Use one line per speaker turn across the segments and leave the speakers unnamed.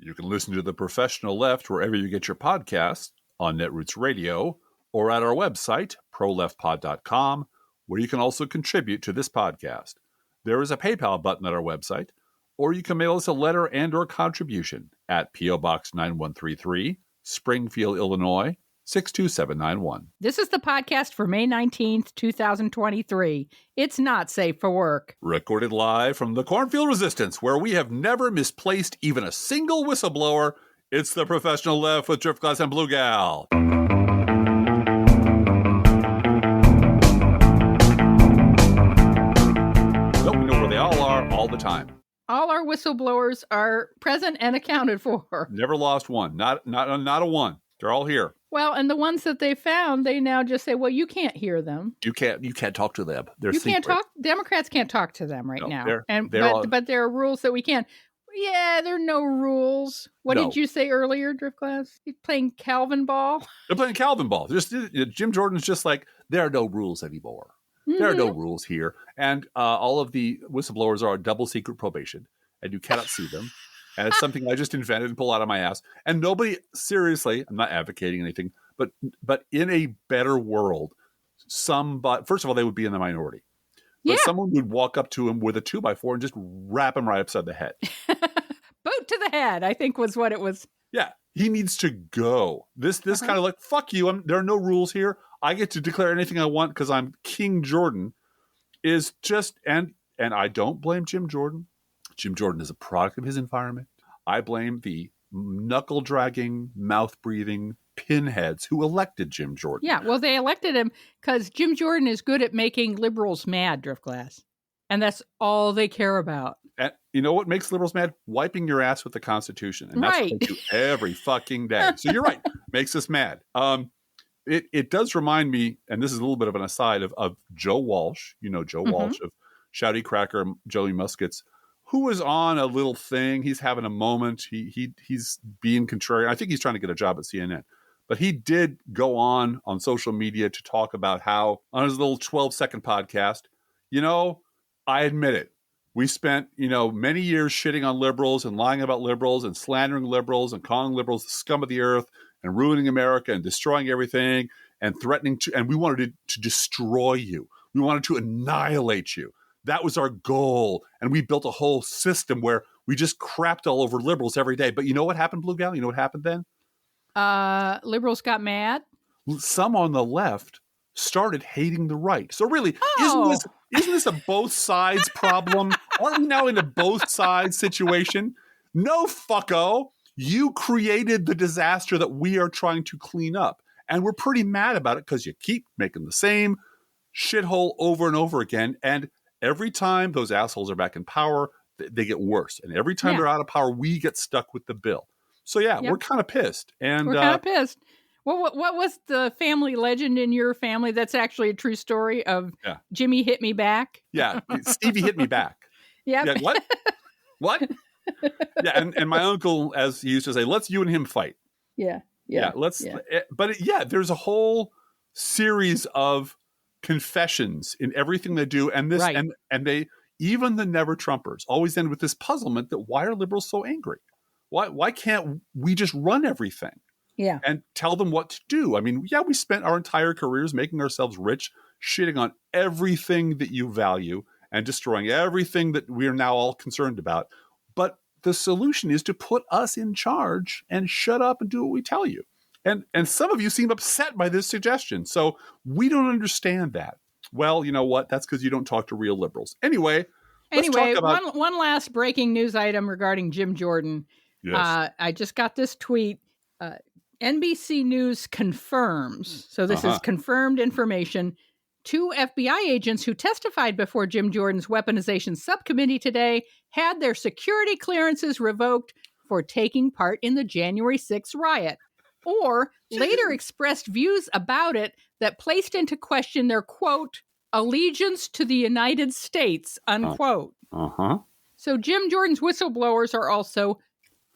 You can listen to The Professional Left wherever you get your podcasts, on Netroots Radio, or at our website, proleftpod.com, where you can also contribute to this podcast. There is a PayPal button at our website, or you can mail us a letter and or contribution at P.O. Box 9133, Springfield, Illinois, 62791.
This is the podcast for May 19th, 2023. It's not safe for work.
Recorded live from the Cornfield Resistance, where we have never misplaced even a single whistleblower. It's The Professional Left with Driftglass and Blue Gal. So we know where they all are all the time.
All our whistleblowers are present and accounted for.
Never lost one. Not a one. They're all here.
Well, and the ones that they found, they now just say, well, you can't hear them.
You can't talk to them. They're
you
secret.
can't talk. Democrats can't talk to them now.
They're
but there are rules that we can. Yeah, there are no rules. What did you say earlier, Driftglass? You're playing Calvin ball?
They're playing Calvin ball. Jim Jordan's just like, there are no rules anymore. Mm-hmm. There are no rules here. And all of the whistleblowers are on double secret probation, and you cannot see them. And it's something I just invented and pull out of my ass. And nobody, seriously, I'm not advocating anything, but in a better world, first of all, they would be in the minority. But someone would walk up to him with a 2x4 and just wrap him right upside the head.
Boot to the head, I think was what it was.
Yeah, he needs to go. This kind of like, fuck you, there are no rules here. I get to declare anything I want because I'm King Jordan is just, and I don't blame Jim Jordan. Jim Jordan is a product of his environment. I blame the knuckle-dragging, mouth-breathing pinheads who elected Jim Jordan.
Yeah, well, they elected him because Jim Jordan is good at making liberals mad, Driftglass. And that's all they care about.
And you know what makes liberals mad? Wiping your ass with the Constitution. And that's what they do every fucking day. So you're right. Makes us mad. It does remind me, and this is a little bit of an aside, of Joe Walsh. You know Joe Walsh of Shouty Cracker, Joey Muskets, who was on a little thing. He's having a moment. He's being contrarian. I think he's trying to get a job at CNN. But he did go on social media to talk about how, on his little 12-second podcast, I admit it. We spent, many years shitting on liberals and lying about liberals and slandering liberals and calling liberals the scum of the earth and ruining America and destroying everything and threatening to, and we wanted to destroy you. We wanted to annihilate you. That was our goal. And we built a whole system where we just crapped all over liberals every day. But you know what happened, Blue Gal? You know what happened then?
Liberals got mad.
Some on the left started hating the right. So really, isn't this a both sides problem? Aren't we now in a both sides situation? No, fucko. You created the disaster that we are trying to clean up. And we're pretty mad about it because you keep making the same shithole over and over again. And every time those assholes are back in power, they get worse. And every time they're out of power, we get stuck with the bill. So we're kind of pissed. And
we're kind of pissed. Well, what was the family legend in your family that's actually a true story of Jimmy hit me back?
Yeah, Stevie hit me back.
Yeah.
What? What? Yeah, and my uncle, as he used to say, let's you and him fight.
Yeah.
But there's a whole series of confessions in everything they do, and this and they, even the never Trumpers, always end with this puzzlement that why are liberals so angry? Why can't we just run everything?
Yeah.
And tell them what to do. I mean, we spent our entire careers making ourselves rich, shitting on everything that you value and destroying everything that we are now all concerned about. But the solution is to put us in charge and shut up and do what we tell you. And some of you seem upset by this suggestion. So we don't understand that. Well, you know what? That's because you don't talk to real liberals. Anyway, talk about
one last breaking news item regarding Jim Jordan.
Yes.
I just got this tweet. NBC News confirms, so this is confirmed information, 2 FBI agents who testified before Jim Jordan's weaponization subcommittee today had their security clearances revoked for taking part in the January 6th riot, or later expressed views about it that placed into question their, quote, allegiance to the United States, unquote. So Jim Jordan's whistleblowers are also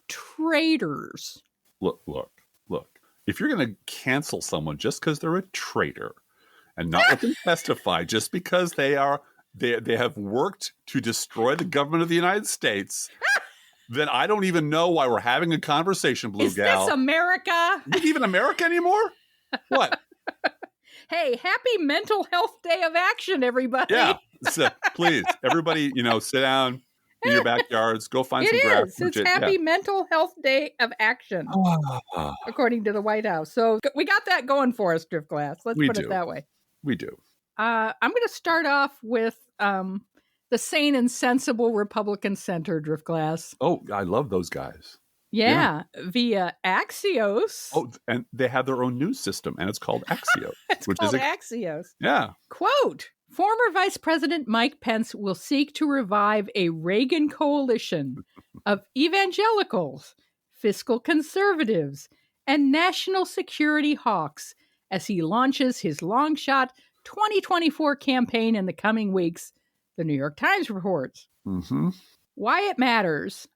traitors.
Look. If you're going to cancel someone just because they're a traitor and not let them testify just because they have worked to destroy the government of the United States, then I don't even know why we're having a conversation, Blue Gal.
Is this America?
Is it even America anymore? What?
Hey, happy Mental Health Day of Action, everybody.
Yeah. So, please, everybody, sit down in your backyards. Go find some grass.
It's happy Mental Health Day of Action, according to the White House. So we got that going for us, Driftglass. Let's put it that way.
We do.
I'm going to start off with the sane and sensible Republican Center, Driftglass.
Oh, I love those guys.
Yeah, via Axios.
Oh, and they have their own news system, and it's called Axios.
It's called Axios.
Yeah.
Quote, former Vice President Mike Pence will seek to revive a Reagan coalition of evangelicals, fiscal conservatives, and national security hawks as he launches his long-shot 2024 campaign in the coming weeks, the New York Times reports.
Mm-hmm.
Why it matters.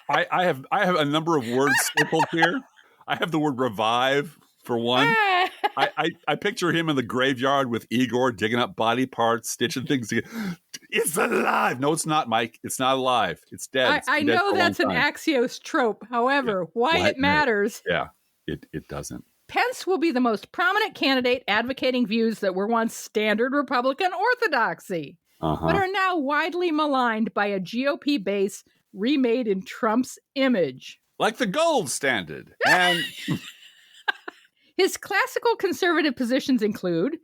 I have a number of words circled here. I have the word revive for one. I picture him in the graveyard with Igor digging up body parts, stitching things together. It's alive. No, it's not, Mike. It's not alive. It's dead.
I know that's an Axios trope. However, why it matters.
Yeah, it doesn't.
Pence will be the most prominent candidate advocating views that were once standard Republican orthodoxy, but are now widely maligned by a GOP base remade in Trump's image.
Like the gold standard. And
his classical conservative positions include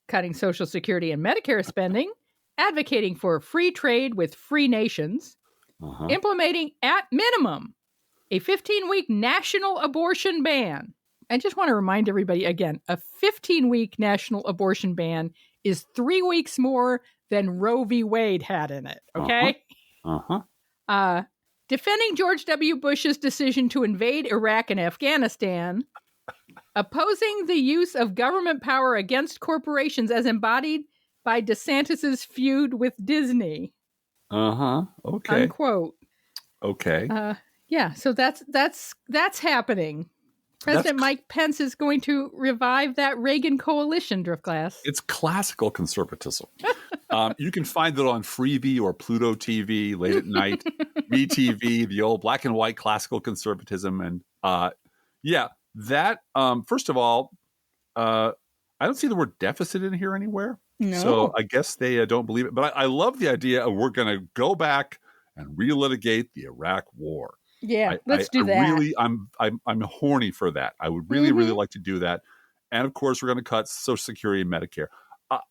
cutting Social Security and Medicare spending, advocating for free trade with free nations, implementing at minimum a 15-week national abortion ban. I just want to remind everybody again, a 15-week national abortion ban is 3 weeks more than Roe v. Wade had in it. Okay? Defending George W. Bush's decision to invade Iraq and Afghanistan, opposing the use of government power against corporations as embodied by DeSantis's feud with Disney.
Okay.
Unquote.
Okay.
Yeah, so that's happening. President Mike Pence is going to revive that Reagan coalition, Driftglass.
It's classical conservatism. You can find it on Freevee or Pluto TV late at night, MeTV, the old black and white classical conservatism. And first of all, I don't see the word deficit in here anywhere.
No.
So I guess they don't believe it. But I love the idea of we're going to go back and relitigate the Iraq War.
Yeah, let's do that.
Really, I'm horny for that. I would really like to do that. And of course, we're going to cut Social Security and Medicare.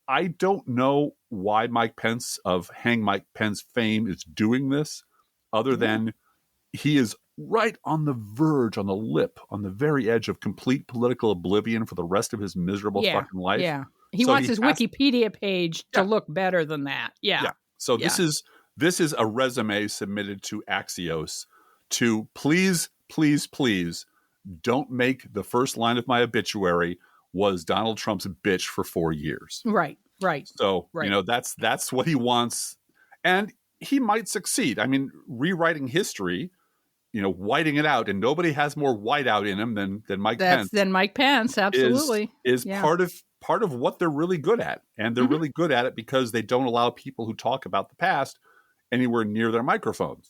I don't know why Mike Pence of Hang Mike Pence fame is doing this, other than he is right on the verge, on the lip, on the very edge of complete political oblivion for the rest of his miserable fucking life.
Yeah, he wants his Wikipedia page to look better than that. Yeah.
So this is a resume submitted to Axios to please don't make the first line of my obituary was Donald Trump's bitch for 4 years.
Right.
So, that's what he wants. And he might succeed. I mean, rewriting history, whiting it out, and nobody has more whiteout in him than Mike Pence.
Than Mike Pence, absolutely.
Is part of what they're really good at. And they're really good at it because they don't allow people who talk about the past anywhere near their microphones.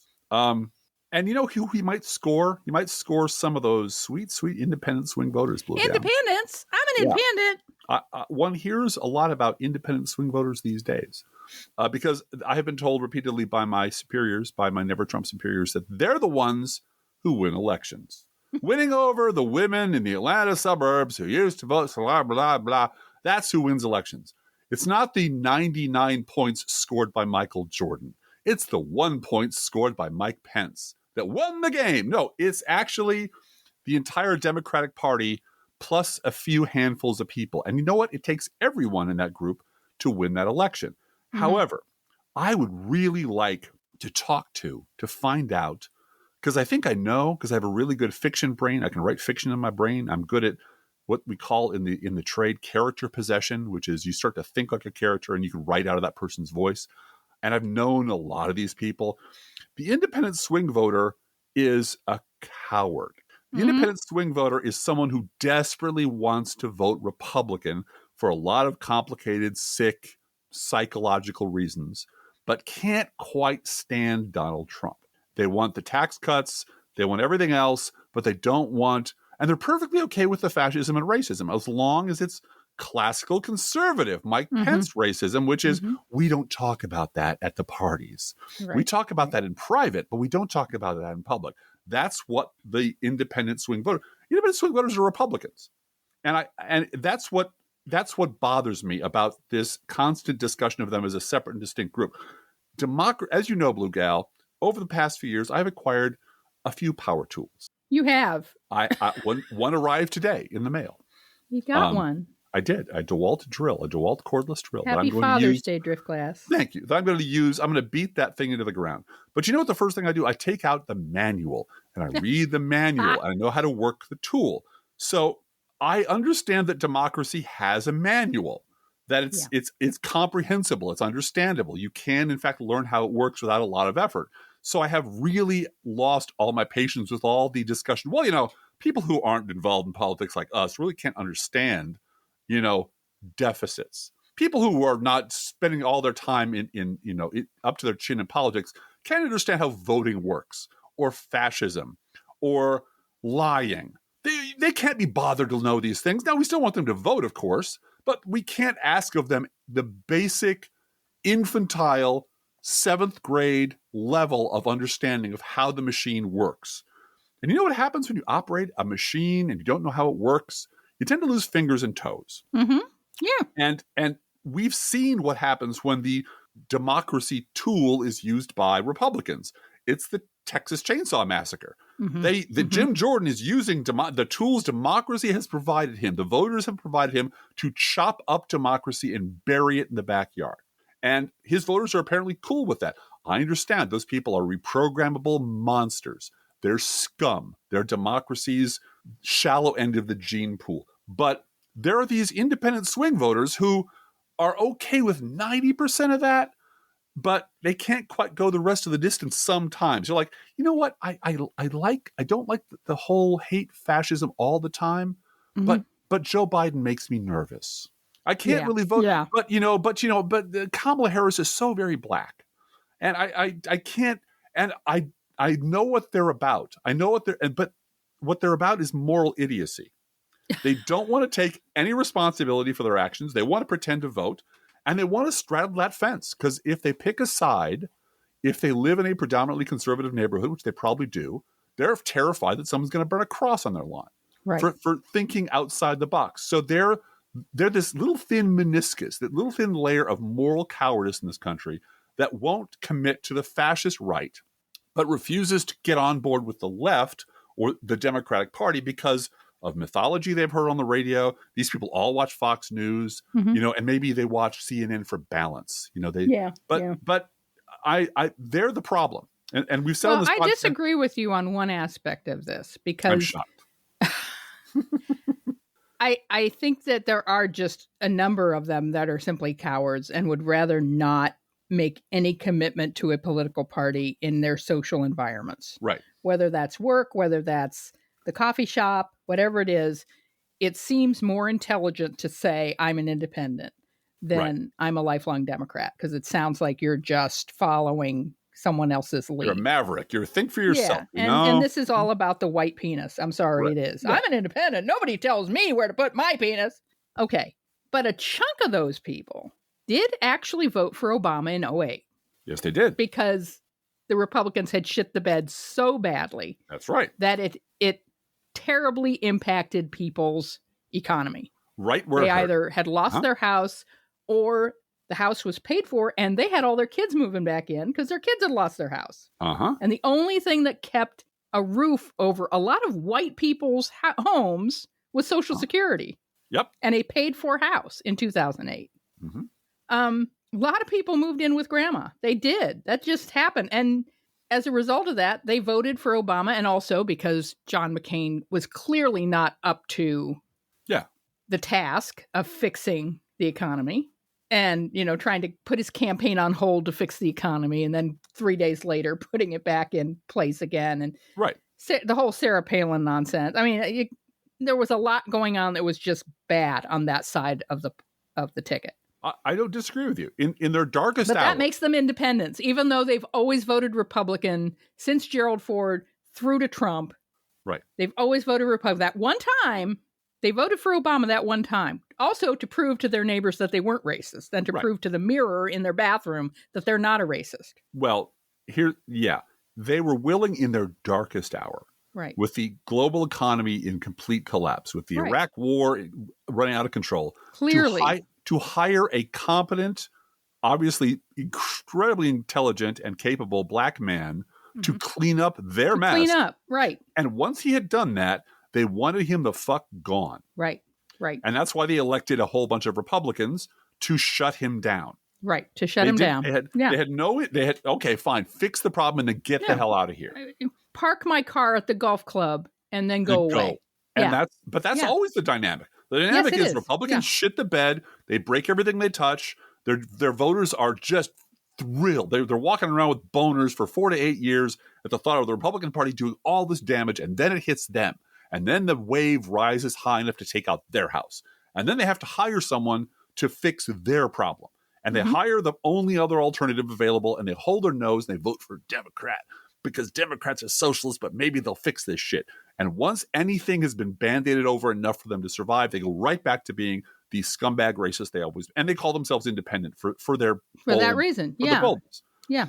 And you know who he might score? He might score some of those sweet independent swing voters.
Independents? I'm an independent.
One hears a lot about independent swing voters these days because I have been told repeatedly by my superiors, by my Never Trump superiors, that they're the ones who win elections. Winning over the women in the Atlanta suburbs who used to vote, blah, blah, blah. That's who wins elections. It's not the 99 points scored by Michael Jordan. It's the 1 point scored by Mike Pence that won the game. No, it's actually the entire Democratic Party plus a few handfuls of people. And you know what? It takes everyone in that group to win that election. However, I would really like to talk to find out, because I think I know, because I have a really good fiction brain. I can write fiction in my brain. I'm good at what we call in the trade character possession, which is you start to think like a character and you can write out of that person's voice. And I've known a lot of these people. The independent swing voter is a coward. The independent swing voter is someone who desperately wants to vote Republican for a lot of complicated, sick, psychological reasons. but can't quite stand Donald Trump. They want the tax cuts, they want everything else, but they don't want, and they're perfectly okay with the fascism and racism as long as it's classical conservative Mike Pence racism, which is we don't talk about that at the parties. Right. We talk about that in private, but we don't talk about that in public. That's what the independent swing voters are Republicans. And that's what bothers me about this constant discussion of them as a separate and distinct group. As you know, Blue Gal, over the past few years, I've acquired a few power tools.
You have.
One arrived today in the mail.
You got one.
I did. A DeWalt cordless drill.
Happy Father's Day, Driftglass.
Thank you. That I'm going to beat that thing into the ground. But you know what the first thing I do? I take out the manual and I read the manual and I know how to work the tool. So I understand that democracy has a manual, that it's comprehensible, it's understandable. You can, in fact, learn how it works without a lot of effort. So I have really lost all my patience with all the discussion. Well, people who aren't involved in politics like us really can't understand, deficits. People who are not spending all their time in up to their chin in politics can't understand how voting works, or fascism, or lying. They can't be bothered to know these things. Now, we still want them to vote, of course, but we can't ask of them the basic infantile 7th grade level of understanding of how the machine works. And you know what happens when you operate a machine and you don't know how it works? You tend to lose fingers and toes.
Mm-hmm. Yeah.
And we've seen what happens when the democracy tool is used by Republicans. It's the Texas Chainsaw Massacre. Mm-hmm. Jim Jordan is using the tools democracy has provided him, the voters have provided him, to chop up democracy and bury it in the backyard. And his voters are apparently cool with that. I understand those people are reprogrammable monsters. They're scum. They're democracy's shallow end of the gene pool. But there are these independent swing voters who are okay with 90% of that, but they can't quite go the rest of the distance sometimes. You're like, you know what? I don't like the whole hate fascism all the time, but Joe Biden makes me nervous. I can't really vote. Yeah. But Kamala Harris is so very black. And I can't, and I know what they're about. I know but what they're about is moral idiocy. They don't want to take any responsibility for their actions. They want to pretend to vote. And they want to straddle that fence, because if they pick a side, if they live in a predominantly conservative neighborhood, which they probably do, they're terrified that someone's going to burn a cross on their lawn for thinking outside the box. So they're this little thin meniscus, that little thin layer of moral cowardice in this country that won't commit to the fascist right, but refuses to get on board with the left or the Democratic Party because of mythology they've heard on the radio. These people all watch Fox News, and maybe they watch CNN for balance. But they're the problem. And we've said on this podcast,
I disagree with you on one aspect of this, because
I'm shocked.
I think that there are just a number of them that are simply cowards and would rather not make any commitment to a political party in their social environments.
Right.
Whether that's work, whether that's the coffee shop, whatever it is, it seems more intelligent to say I'm an independent than I'm a lifelong Democrat, because it sounds like you're just following someone else's lead.
You're a maverick. You're a think for yourself.
Yeah. And this is all about the white penis. I'm sorry, it is. Yeah. I'm an independent. Nobody tells me where to put my penis. Okay. But a chunk of those people did actually vote for Obama in 2008.
Yes, they did.
Because the Republicans had shit the bed so badly.
That's right.
That it terribly impacted people's economy.
Right where
they either had lost their house, or the house was paid for and they had all their kids moving back in because their kids had lost their house. And the only thing that kept a roof over a lot of white people's homes was Social Security.
Yep.
And a paid for house in 2008. A lot of people moved in with grandma. They did. That just happened. And as a result of that, they voted for Obama, and also because John McCain was clearly not up to the task of fixing the economy and, trying to put his campaign on hold to fix the economy, and then 3 days later putting it back in place again. And the whole Sarah Palin nonsense. I mean, there was a lot going on that was just bad on that side of the ticket.
I don't disagree with you. In their darkest
But
hour.
that makes them independents, even though they've always voted Republican since Gerald Ford through to Trump.
Right.
They've always voted Republican. That one time, they voted for Obama that one time. Also to prove to their neighbors that they weren't racist, and to prove to the mirror in their bathroom that they're not a racist.
Well, they were willing in their darkest hour.
Right.
With the global economy in complete collapse, with the Iraq war running out of control.
Clearly.
To hire a competent, obviously incredibly intelligent and capable black man to clean up their mess.
Clean up, right.
And once he had done that, they wanted him the fuck gone.
Right, right.
And that's why they elected a whole bunch of Republicans to shut him down.
Right, to shut him down.
They had, okay, fine, fix the problem and then get the hell out of here.
Park my car at the golf club and then go away.
And that's always the dynamic. The dynamic is Republicans shit the bed. They break everything they touch. Their voters are just thrilled. They're walking around with boners for 4 to 8 years at the thought of the Republican Party doing all this damage, and then it hits them. And then the wave rises high enough to take out their house. And then they have to hire someone to fix their problem. And they hire the only other alternative available, and they hold their nose and they vote for a Democrat because Democrats are socialists, but maybe they'll fix this shit. And once anything has been band-aided over enough for them to survive, they go right back to being the scumbag racist they always, and they call themselves independent for
that reason.
The boldness.
Yeah.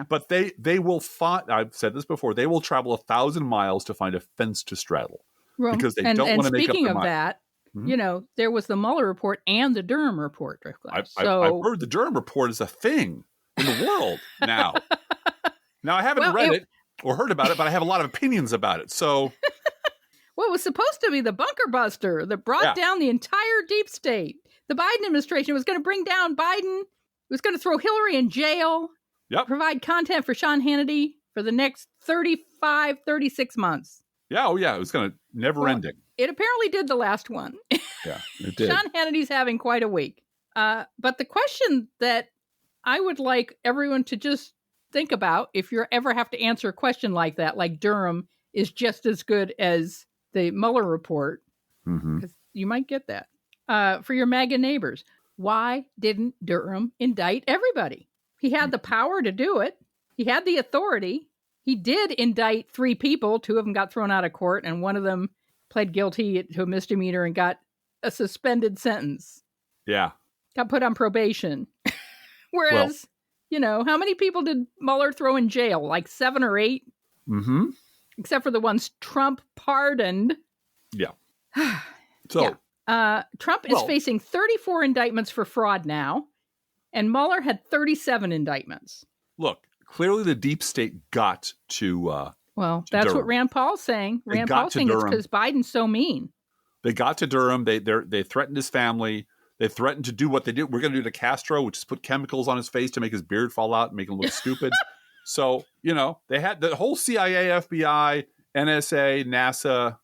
But they will find, I've said this before, they will travel 1,000 miles to find a fence to straddle because they don't want to make up their mind.
And speaking of that, there was the Mueller report and the Durham report.
I've heard the Durham report is a thing in the world now. Now, I haven't read it or heard about it, but I have a lot of opinions about it. So,
well, it was supposed to be the bunker buster that brought down the entire deep state. The Biden administration was going to bring down Biden. It was going to throw Hillary in jail.
Yep.
Provide content for Sean Hannity for the next 35, 36 months.
Yeah. Oh, yeah. It was going to never ending.
It apparently did the last one.
Yeah, it did.
Sean Hannity's having quite a week. But the question that I would like everyone to just think about, if you ever have to answer a question like that, like Durham is just as good as the Mueller report, because you might get that, for your MAGA neighbors. Why didn't Durham indict everybody? He had the power to do it. He had the authority. He did indict 3 people. 2 of them got thrown out of court, and one of them pled guilty to a misdemeanor and got a suspended sentence.
Yeah.
Got put on probation. Whereas, how many people did Mueller throw in jail? Like 7 or 8?
Mm-hmm.
Except for the ones Trump pardoned.
Yeah. So,
Trump is facing 34 indictments for fraud now, and Mueller had 37 indictments.
Look, clearly the deep state got to
that's
Durham.
what Rand Paul's saying. Rand Paul's saying it's because Biden's so mean.
They got to Durham. They threatened his family. They threatened to do what they did. We're going to do to Castro, which is put chemicals on his face to make his beard fall out and make him look stupid. So, they had the whole CIA, FBI, NSA, NASA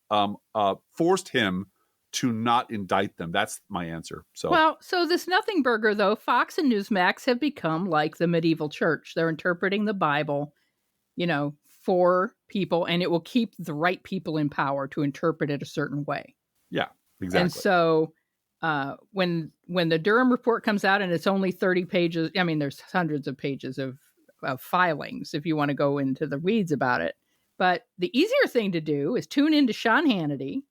forced him to not indict them. That's my answer. So
this Nothingburger, though, Fox and Newsmax have become like the medieval church. They're interpreting the Bible, for people, and it will keep the right people in power to interpret it a certain way.
Yeah, exactly.
And so when the Durham report comes out and it's only 30 pages, I mean, there's hundreds of pages of filings if you want to go into the weeds about it. But the easier thing to do is tune into Sean Hannity.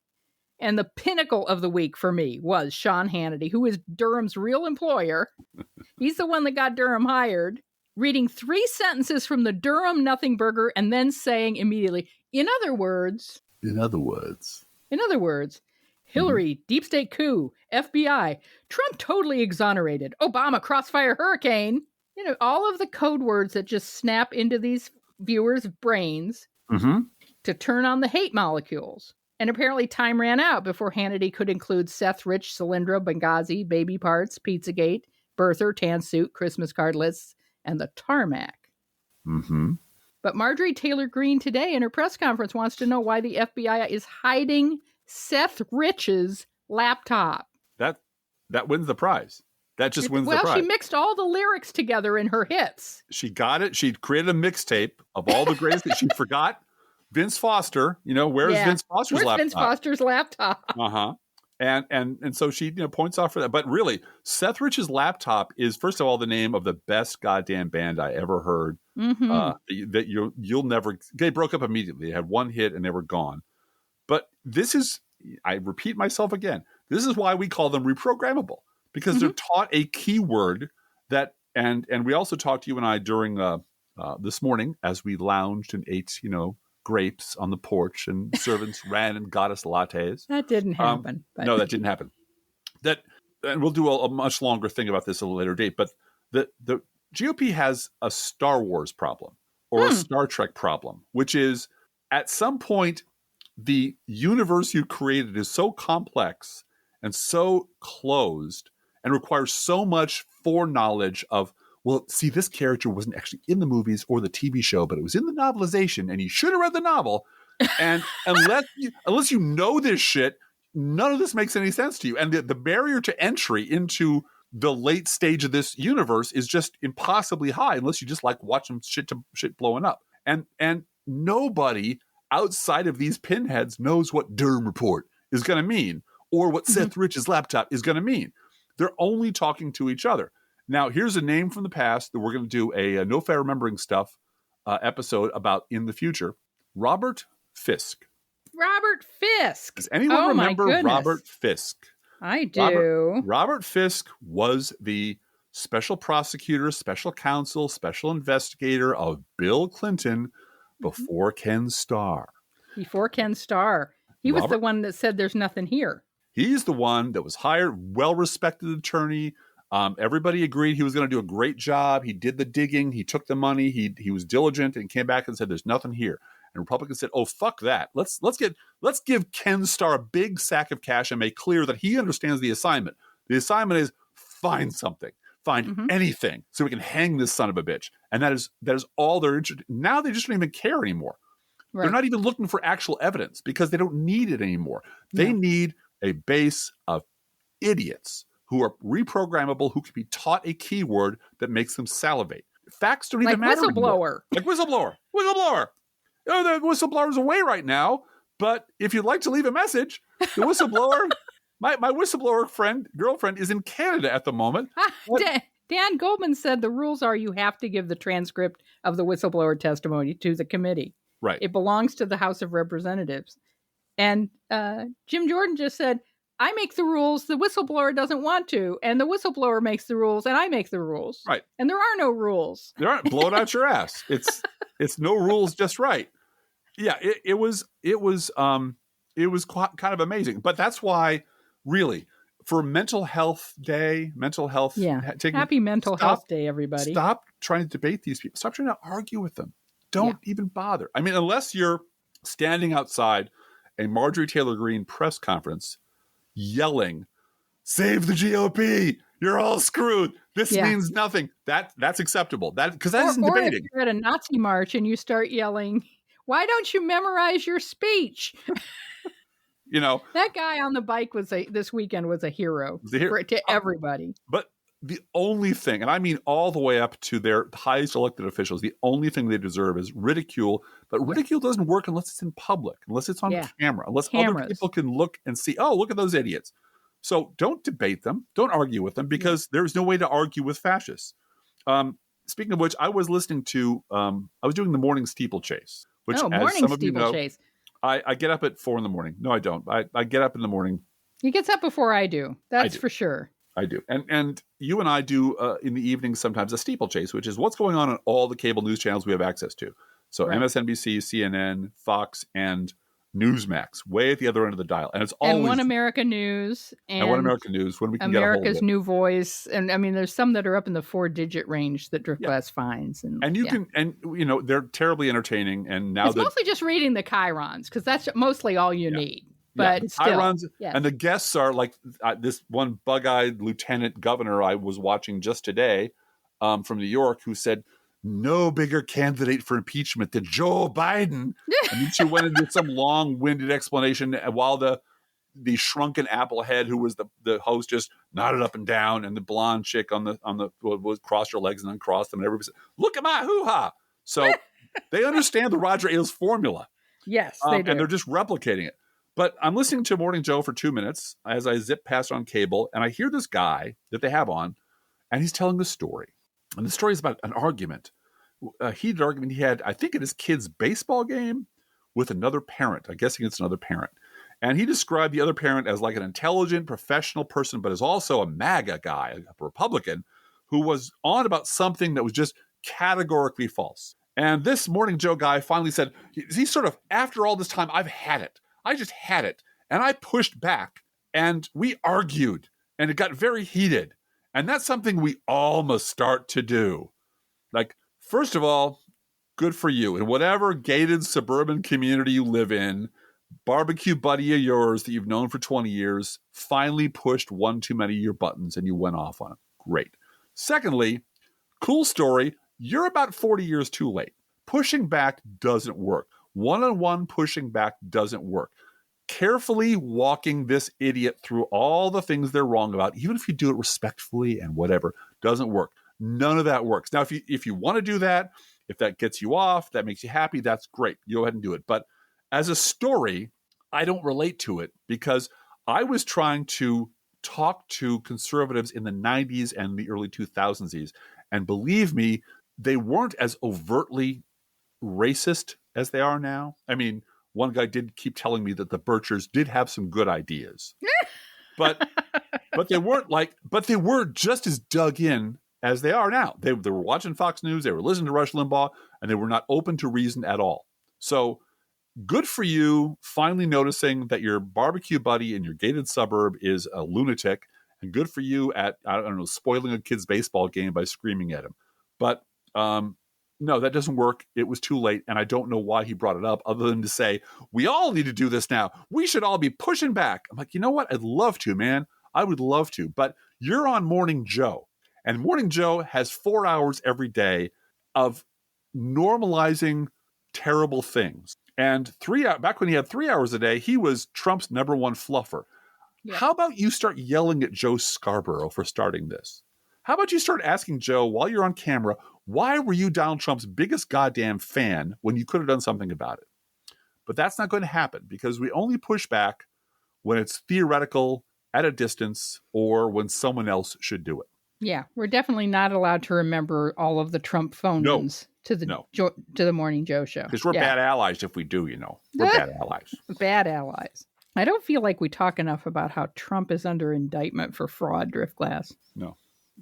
And the pinnacle of the week for me was Sean Hannity, who is Durham's real employer. He's the one that got Durham hired, reading 3 sentences from the Durham Nothingburger and then saying immediately, in other words, Hillary, deep state coup, FBI, Trump totally exonerated, Obama crossfire hurricane. All of the code words that just snap into these viewers' brains to turn on the hate molecules. And apparently time ran out before Hannity could include Seth Rich, Solyndra, Benghazi, baby parts, Pizzagate, birther, tan suit, Christmas card lists, and the tarmac. But Marjorie Taylor Greene today in her press conference wants to know why the FBI is hiding Seth Rich's laptop.
That wins the prize. That just wins the prize.
Well, she mixed all the lyrics together in her hits.
She got it. She created a mixtape of all the greatest that she forgot. Vince Foster, where's Vince Foster's laptop?
Vince Foster's laptop?
And so she points off for that. But really, Seth Rich's laptop is, first of all, the name of the best goddamn band I ever heard. That you'll never. They broke up immediately. They had one hit and they were gone. But this is, I repeat myself again, this is why we call them reprogrammable, because they're taught a keyword that, and we also talked to you and I during this morning as we lounged and ate, grapes on the porch, and servants ran and got us lattes.
That didn't happen.
No, that didn't happen. And we'll do a much longer thing about this at a later date. But the GOP has a Star Wars problem or a Star Trek problem, which is at some point the universe you created is so complex and so closed and requires so much foreknowledge of, well, see, this character wasn't actually in the movies or the TV show, but it was in the novelization, and you should have read the novel. And unless you know this shit, none of this makes any sense to you. And the barrier to entry into the late stage of this universe is just impossibly high, unless you just like watching shit blowing up. And nobody outside of these pinheads knows what Durham Report is going to mean or what Seth Rich's laptop is going to mean. They're only talking to each other. Now, here's a name from the past that we're going to do a No Fair Remembering Stuff episode about in the future. Robert Fisk.
Robert Fisk.
Does anyone remember Robert Fisk?
I do.
Robert Fisk was the special prosecutor, special counsel, special investigator of Bill Clinton before Ken Starr.
Before Ken Starr. He was the one that said there's nothing here.
He's the one that was hired, well-respected attorney. Everybody agreed he was going to do a great job. He did the digging. He took the money. He was diligent and came back and said, "There's nothing here." And Republicans said, "Oh, fuck that. Let's give Ken Starr a big sack of cash and make clear that he understands the assignment. The assignment is find something, find anything, so we can hang this son of a bitch." And that is all they're interested in. Now they just don't even care anymore. Right. They're not even looking for actual evidence because they don't need it anymore. They need a base of idiots who are reprogrammable, who can be taught a keyword that makes them salivate. Facts don't even matter anymore. Like whistleblower. The whistleblower's away right now, but if you'd like to leave a message, the whistleblower, my whistleblower girlfriend is in Canada at the moment.
Dan Goldman said the rules are you have to give the transcript of the whistleblower testimony to the committee.
Right.
It belongs to the House of Representatives. And Jim Jordan just said, I make the rules, the whistleblower doesn't want to, and the whistleblower makes the rules, and I make the ruls.
Right.
And there are no rules.
There aren't. Blow it out your ass. It's no rules, just right. Yeah, it was kind of amazing. But that's why, really, for Mental Health Day,
happy Mental Health Day, everybody.
Stop trying to debate these people. Stop trying to argue with them. Don't even bother. I mean, unless you're standing outside a Marjorie Taylor Greene press conference yelling, "Save the GOP! You're all screwed. This means nothing." That's acceptable. Because that isn't debating.
Or if you're at a Nazi march and you start yelling, "Why don't you memorize your speech?" That guy on the bike this weekend was a hero to everybody.
But the only thing, and I mean all the way up to their highest elected officials, the only thing they deserve is ridicule. But ridicule doesn't work unless it's in public, unless it's on camera, unless other people can look and see, oh, look at those idiots. So don't debate them. Don't argue with them, because there's no way to argue with fascists. Speaking of which, I was listening to, I was doing the morning steeplechase.
Morning steeplechase.
I get up at 4 a.m. No, I don't. I get up in the morning.
He gets up before I do. That's for sure.
I do. And you and I do in the evening sometimes a steeplechase, which is what's going on all the cable news channels we have access to. So MSNBC, CNN, Fox, and Newsmax, way at the other end of the dial. And it's always...
And One America News.
And One America News, when we can
America's
get a hold of it.
New Voice. And I mean, there's some that are up in the 4-digit range that request fines. And
you can, and they're terribly entertaining. And now
it's mostly just reading the chyrons, because that's mostly all you need. But still,
chyrons, and the guests are like this one bug-eyed lieutenant governor I was watching just today from New York, who said, "No bigger candidate for impeachment than Joe Biden." And then she went into some long-winded explanation while the shrunken applehead who was the host just nodded up and down, and the blonde chick on the was crossed her legs and uncrossed them, and everybody said, "Look at my hoo-ha." So they understand the Roger Ailes formula.
Yes, they do.
And they're just replicating it. But I'm listening to Morning Joe for 2 minutes as I zip past on cable, and I hear this guy that they have on, and he's telling the story. And the story is about an argument, a heated argument he had, I think, at his kid's baseball game with another parent. I'm guessing it's another parent. And he described the other parent as like an intelligent, professional person, but is also a MAGA guy, a Republican, who was on about something that was just categorically false. And this Morning Joe guy finally said, he's sort of, after all this time, I've had it. I just had it. And I pushed back and we argued and it got very heated. And that's something we all must start to do. Like, first of all, good for you. In whatever gated suburban community you live in, barbecue buddy of yours that you've known for 20 years finally pushed one too many of your buttons and you went off on it. Great. Secondly, cool story. You're about 40 years too late. Pushing back doesn't work. One-on-one pushing back doesn't work. Carefully walking this idiot through all the things they're wrong about, even if you do it respectfully and whatever, doesn't work. None of that works. Now, if you want to do that, if that gets you off, that makes you happy, that's great. You go ahead and do it. But as a story, I don't relate to it because I was trying to talk to conservatives in the 90s and the early 2000s. And believe me, they weren't as overtly racist as they are now. I mean, one guy did keep telling me that the Birchers did have some good ideas. but they weren't but they were just as dug in as they are now. They were watching Fox News, they were listening to Rush Limbaugh, and they were not open to reason at all. So good for you finally noticing that your barbecue buddy in your gated suburb is a lunatic, and good for you at, I don't know, spoiling a kid's baseball game by screaming at him. But no, that doesn't work. It was too late, and I don't know why he brought it up other than to say, we all need to do this now. We should all be pushing back. I'm like, you know what? I'd love to, man. I would love to. But you're on Morning Joe, and Morning Joe has 4 hours every day of normalizing terrible things. And back when he had 3 hours a day, he was Trump's number one fluffer. Yeah. How about you start yelling at Joe Scarborough for starting this? How about you start asking Joe, while you're on camera, why were you Donald Trump's biggest goddamn fan when you could have done something about it? But that's not going to happen because we only push back when it's theoretical, at a distance, or when someone else should do it.
Yeah, we're definitely not allowed to remember all of the Trump phone-ins to the Morning Joe show.
Because we're bad allies if we do, you know. We're bad allies.
Bad allies. I don't feel like we talk enough about how Trump is under indictment for fraud, Driftglass.
No.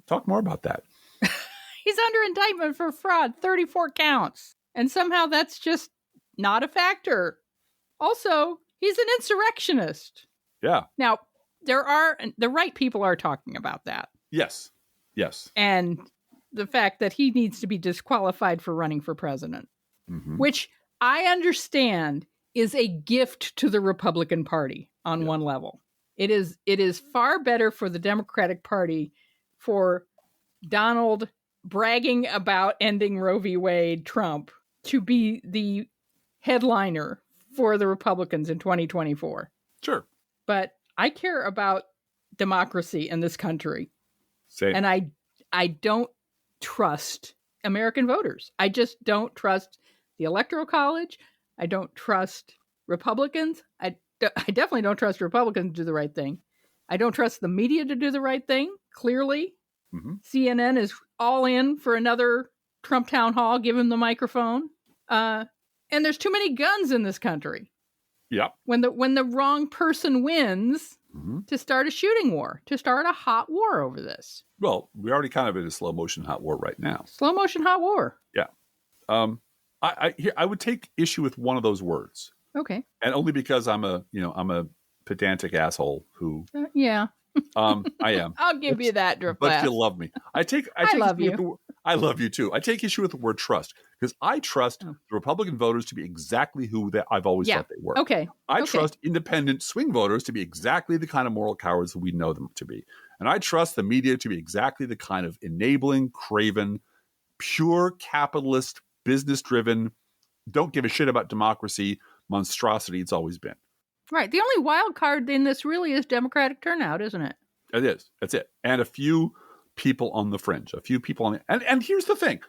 Talk more about that.
He's under indictment for fraud, 34 counts. And somehow that's just not a factor. Also, he's an insurrectionist.
Yeah.
Now, the right people are talking about that.
Yes. Yes.
And the fact that he needs to be disqualified for running for president, which I understand is a gift to the Republican Party on one level. It is far better for the Democratic Party for Donald bragging about ending Roe v. Wade Trump to be the headliner for the Republicans in 2024.
Sure.
But I care about democracy in this country.
Same.
And I don't trust American voters. I just don't trust the Electoral College. I don't trust Republicans. I definitely don't trust Republicans to do the right thing. I don't trust the media to do the right thing, clearly. CNN is all in for another Trump town hall. Give him the microphone. And there's too many guns in this country.
Yep.
When the wrong person wins, to start a shooting war, to start a hot war over this.
Well, we're already kind of in a slow motion hot war right now.
Slow motion hot war.
Yeah. I would take issue with one of those words.
Okay.
And only because I'm a pedantic asshole who.
Yeah.
I am.
I'll give you that, Driftglass.
But you love me. I
love you.
I love you too. I take issue with the word trust because I trust the Republican voters to be exactly who I've always thought they were.
Okay.
I trust independent swing voters to be exactly the kind of moral cowards that we know them to be. And I trust the media to be exactly the kind of enabling, craven, pure capitalist, business-driven, don't give a shit about democracy monstrosity it's always been.
Right. The only wild card in this really is Democratic turnout, isn't it?
It is. That's it. And a few people on the fringe, a few people on the... And here's the thing.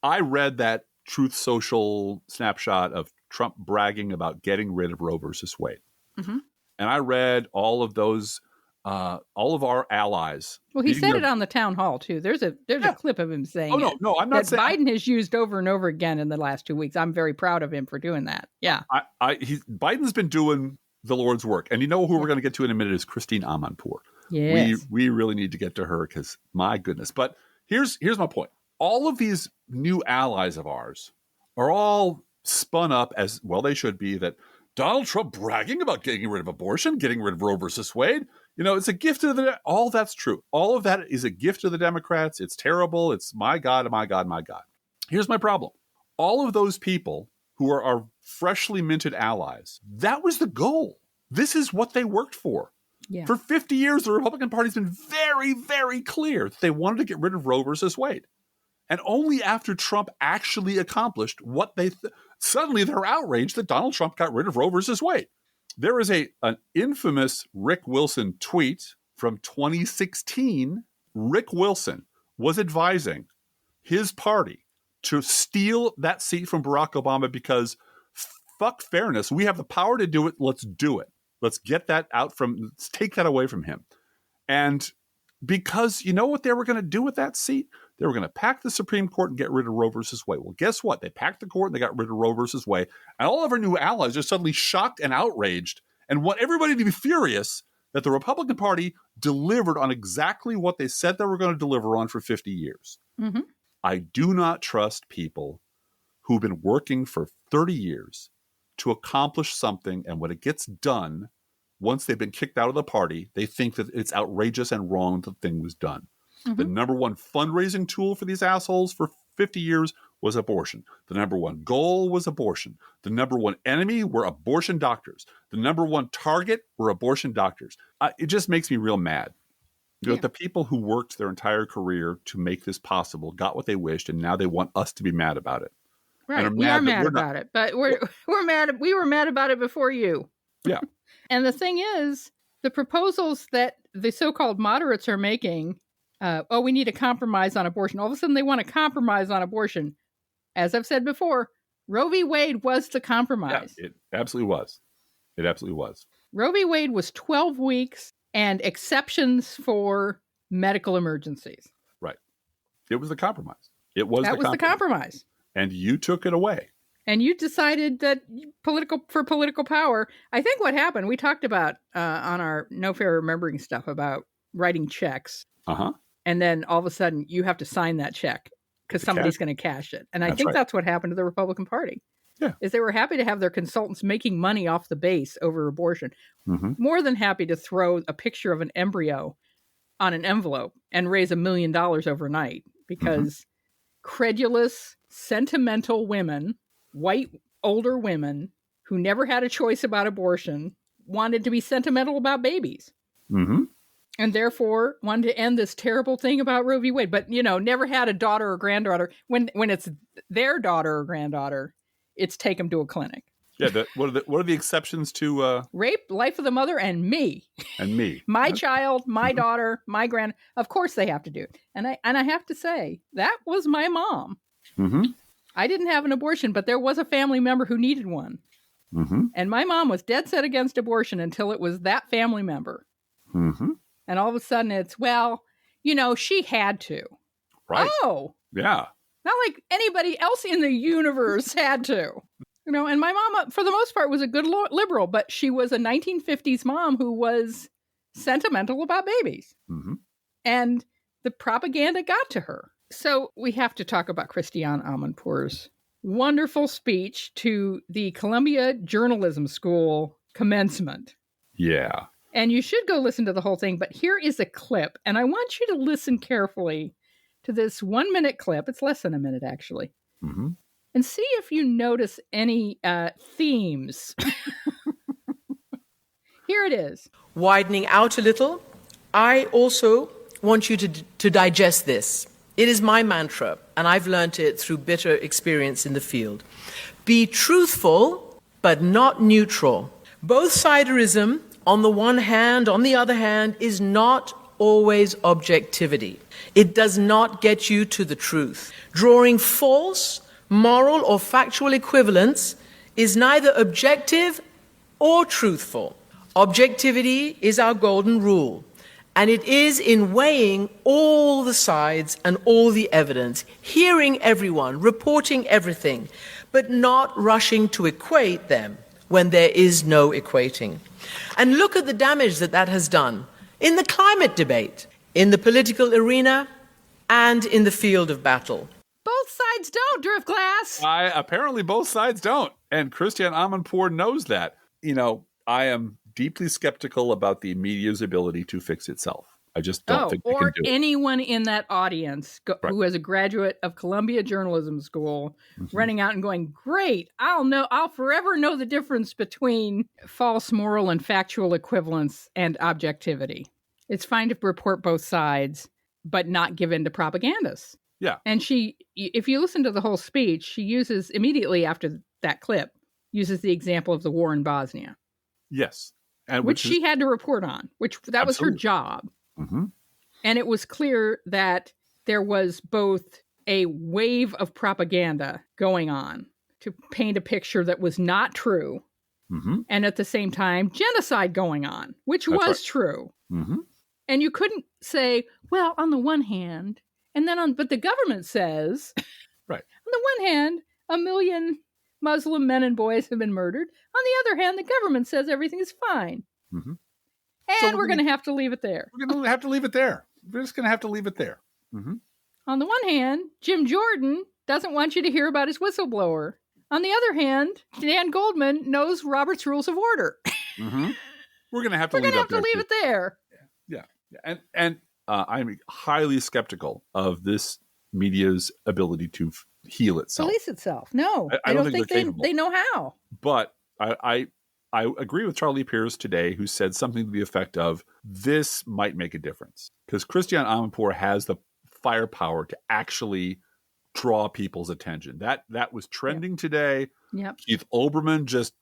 I read that Truth Social snapshot of Trump bragging about getting rid of Roe versus Wade.
Mm-hmm.
And I read all of those, all of our allies.
Well, he said it on the town hall, too. There's a clip of him saying
no, I'm not
that Biden has used over and over again in the last 2 weeks. I'm very proud of him for doing that. Yeah.
Biden's been doing the Lord's work. And you know who we're going to get to in a minute is Christiane Amanpour.
Yes.
We really need to get to her because, my goodness. But here's my point. All of these new allies of ours are all spun up as, well, they should be, that Donald Trump bragging about getting rid of abortion, getting rid of Roe versus Wade. It's a gift to the, all that's true. All of that is a gift to the Democrats. It's terrible. It's my God, my God, my God. Here's my problem. All of those people who are our freshly minted allies, that was the goal. This is what they worked for.
Yeah.
For 50 years, the Republican Party's been very, very clear that they wanted to get rid of Roe versus Wade. And only after Trump actually accomplished what they suddenly they're outraged that Donald Trump got rid of Roe versus Wade. There is an infamous Rick Wilson tweet from 2016. Rick Wilson was advising his party to steal that seat from Barack Obama because fuck fairness. We have the power to do it. Let's do it. Let's get that let's take that away from him. And because you know what they were going to do with that seat? They were going to pack the Supreme Court and get rid of Roe versus Wade. Well, guess what? They packed the court and they got rid of Roe versus Wade. And all of our new allies are suddenly shocked and outraged and want everybody to be furious that the Republican Party delivered on exactly what they said they were going to deliver on for 50 years.
Mm-hmm.
I do not trust people who've been working for 30 years to accomplish something. And when it gets done, once they've been kicked out of the party, they think that it's outrageous and wrong that the thing was done. Mm-hmm. The number one fundraising tool for these assholes for 50 years was abortion. The number one goal was abortion. The number one enemy were abortion doctors. The number one target were abortion doctors. It just makes me real mad. The people who worked their entire career to make this possible got what they wished, and now they want us to be mad about it.
Right, we are mad about it, but we're mad. We were mad about it before you.
Yeah.
And the thing is, the proposals that the so-called moderates are making, we need a compromise on abortion. All of a sudden, they want a compromise on abortion. As I've said before, Roe v. Wade was the compromise.
Yeah, it absolutely was. It absolutely was.
Roe v. Wade was 12 weeks and exceptions for medical emergencies.
Right. It was the compromise. That was the compromise. And you took it away.
And you decided that for political power, I think what happened, we talked about on our No Fair Remembering stuff about writing checks.
Uh-huh.
And then all of a sudden you have to sign that check because somebody's going to cash it. And I think that's what happened to the Republican Party.
Yeah.
Is they were happy to have their consultants making money off the base over abortion.
Mm-hmm.
More than happy to throw a picture of an embryo on an envelope and raise $1 million overnight because credulous, sentimental women, white older women who never had a choice about abortion wanted to be sentimental about babies.
Mm-hmm.
And therefore wanted to end this terrible thing about Roe v. Wade. But, never had a daughter or granddaughter. When it's their daughter or granddaughter, it's take them to a clinic.
Yeah. What are the exceptions to
rape, life of the mother, and me?
And me.
My child, my daughter, my grand. Of course they have to do it. And I have to say, that was my mom.
Mm-hmm.
I didn't have an abortion, but there was a family member who needed one.
Mm-hmm.
And my mom was dead set against abortion until it was that family member.
Mm-hmm.
And all of a sudden it's, she had to.
Right.
Oh.
Yeah.
Not like anybody else in the universe had to. And my mom, for the most part, was a good liberal, but she was a 1950s mom who was sentimental about babies.
Mm-hmm.
And the propaganda got to her. So we have to talk about Christiane Amanpour's wonderful speech to the Columbia Journalism School commencement.
Yeah.
And you should go listen to the whole thing, but here is a clip, and I want you to listen carefully to this 1-minute clip. It's less than a minute, actually.
Mm-hmm.
And see if you notice any themes. Here it is.
Widening out a little, I also want you to digest this. It is my mantra, and I've learned it through bitter experience in the field. Be truthful, but not neutral. Both-siderism, on the one hand, on the other hand, is not always objectivity. It does not get you to the truth. Drawing false, moral, or factual equivalence is neither objective or truthful. Objectivity is our golden rule, and it is in weighing all the sides and all the evidence, hearing everyone, reporting everything, but not rushing to equate them when there is no equating. And look at the damage that has done in the climate debate, in the political arena, and in the field of battle.
Both sides don't, Driftglass.
Apparently both sides don't. And Christiane Amanpour knows that. I am deeply skeptical about the media's ability to fix itself. I just don't think they can do it.
Or anyone in that audience who is a graduate of Columbia Journalism School running out and going, great, I'll forever know the difference between false moral and factual equivalence and objectivity. It's fine to report both sides, but not give in to propagandists.
Yeah.
And if you listen to the whole speech, she uses immediately after that clip, uses the example of the war in Bosnia.
Yes. And
which she had to report on, that was her job.
Mm-hmm.
And it was clear that there was both a wave of propaganda going on to paint a picture that was not true.
Mm-hmm.
And at the same time, genocide going on, which was true.
Mm-hmm.
And you couldn't say, well, on the one hand, but the government says,
right.
On the one hand, 1 million Muslim men and boys have been murdered. On the other hand, the government says everything is fine.
Mm-hmm.
And we're going to have to leave it there.
We're going to have to leave it there. We're just going to have to leave it there. Mm-hmm.
On the one hand, Jim Jordan doesn't want you to hear about his whistleblower. On the other hand, Dan Goldman knows Robert's Rules of Order.
Mm-hmm. We're going to have to leave
it there.
Yeah. And I'm highly skeptical of this media's ability to heal itself.
Police itself. No,
I don't think
they know how.
But I agree with Charlie Pierce today, who said something to the effect of, this might make a difference. Because Christiane Amanpour has the firepower to actually draw people's attention. That was trending today.
Yep.
Keith Olbermann just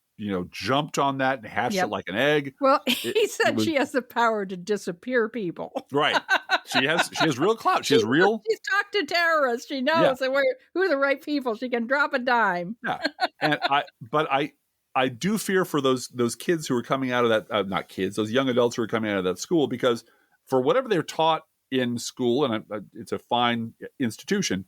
jumped on that and hatched it like an egg.
Well, he said she has the power to disappear people.
Right. She has real clout. She's
talked to terrorists. She knows who are the right people. She can drop a dime.
Yeah. And I do fear for those kids who are coming out of that, not kids, those young adults who are coming out of that school, because for whatever they're taught in school, and it's a fine institution,